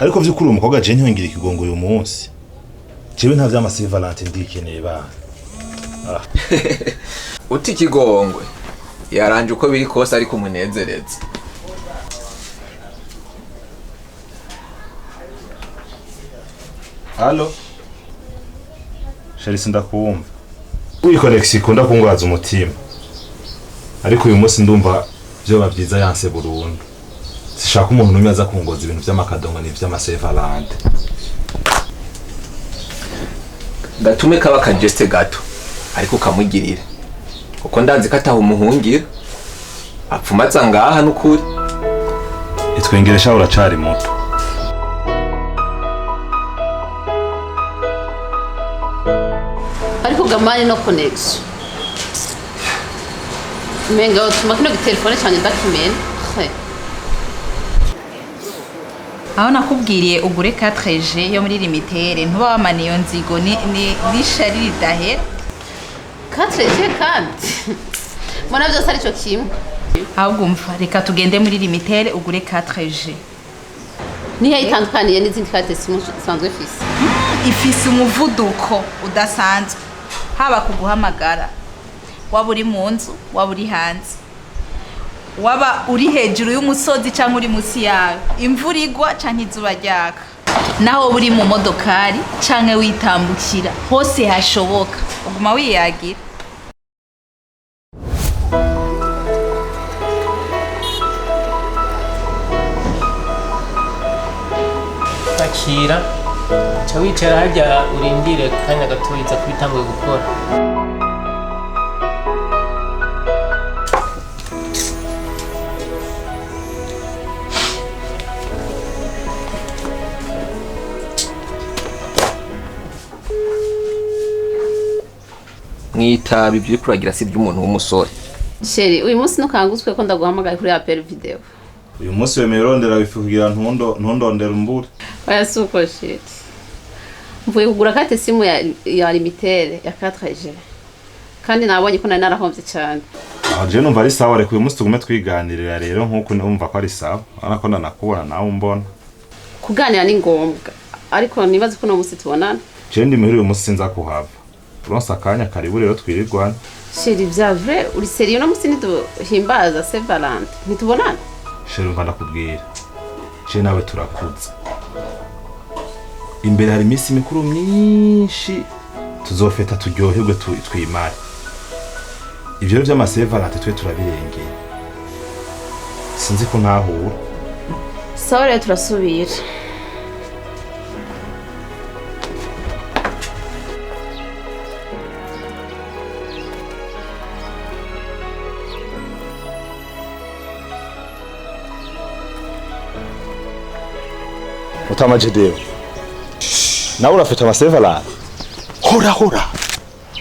ariko vy'ukuri umukobwa je ntiyongera ikigongo uyu munsi jewe nta vyama Saint Valentin ndikeneye ba uti ikigongwe yaranje uko biri kose ariko umunezereza. Allo Sharisi ndakumva uyi Alexis kunda kungwaza umutima ariko uyu munsi ndumva byo bavyiza yanse burundu sishaka umuntu numwe aza kungoza ibintu by'amakadongo n'ivy'ama Saint Valentin gatume kaba kangeste gato ariko kamugirira kuko ndanzi kataho umuhungira apfumatsa ngaha n'ukuri itwengeresha uracari muto ariko gamani no connection menga utuma kino telefone cyane ndakimena aho nakubwiriye ugure 4G yo muri limitere ntuba wamana iyo nzigo ni shari dahera 4G kandi mbona byose ari cyo kimwe ahubwo umva reka tugende muri limitere ugure 4G nihe itandukaniye n'izindi karte sanzwe fisi ifise umuvuduko udasanzwe haba kuguhamagara waba uri mu nzu waba uri hanze waba uri hejuru y'umusozi cyangwa uri munsi yawe imvura igwa cyangwa izuba ryaka naho uri mu modokari cyangwa witambukira hose hashoboka uguma wiyagira akira cha wicara hajya urindire kanya gatoyiza kubitanguye gukora. mwitabi byo kuragira si by'umuntu w'umusore. Sheri uyu munsi nukanguzwe ko ndaguhamagaye kuri appel video. Uyu munsi wemerondera bifu kugira ntondondera umbure. Oya suko shit. Mvuye kugura kate simu ya limitere ya 4G. Kandi nabonye ko nari narahomvye cyane. Je numva ari sawa reka uyu munsi tugume twiganirira rero nkuko numva ko ari sawa. Ariko ndanakubona nawe umbona. Kuganira ni ngombwa. Ariko nibaze ko no munsi tubonana. Je ndi muhiri uyu munsi sinza kuhava. Turonsa akanya karibu rero twirirwana. Sheri bya vrai uri seriyo no munsi nituhimbaza Saint Valentin. Nitubonana? Sheri umva ndakubwira. Je nawe turakuza. Imbere hari imisi mikuru myinshi tuzofeta turyoherwe twimare. Ivyo by'ama Saint Valentin twe turabirengeye. Sinzi ko ntahura. Sawa rero turasubira. Utama Jedeo. Nawe urafite ama Saint Valentin.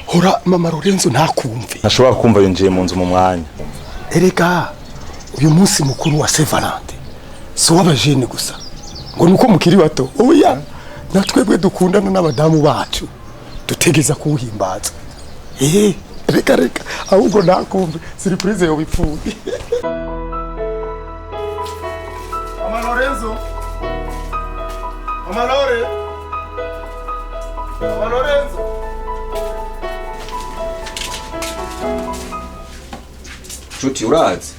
Hora mama Lorenzo ntakumve. Nashobora kumva yinjiye mu nzu mu mwanya. Erega uyu munsi mukuru wa Saint Valentin. So wabajene gusa. Ngo nuko mukiri bato. Oya. Natwebwe dukundana n'abadamu bacu. Dutegeza kuhimbaza. Reka ahubwo ntakumve surprise yo bipfuye. Mama Lorenzo. Mama Lorenzo. Chuti urazi.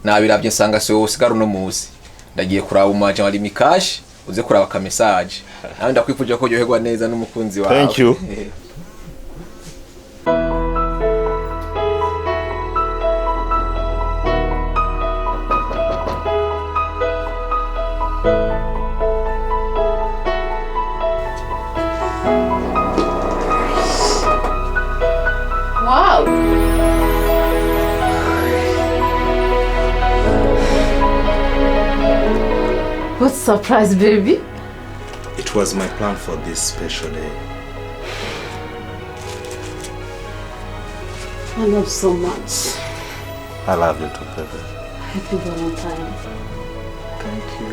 Nabiravye nsanga se usigara no muzi. Ndagiye kuraba umaje wali mikashi uze kuraba ka message. Nawe ndakwifuje ko yoherwa neza n'umukunzi wawe. Thank you. Wow. What surprise, baby? It was my plan for this special day. I love you so much. I love you too, baby. Happy Valentine. Thank you.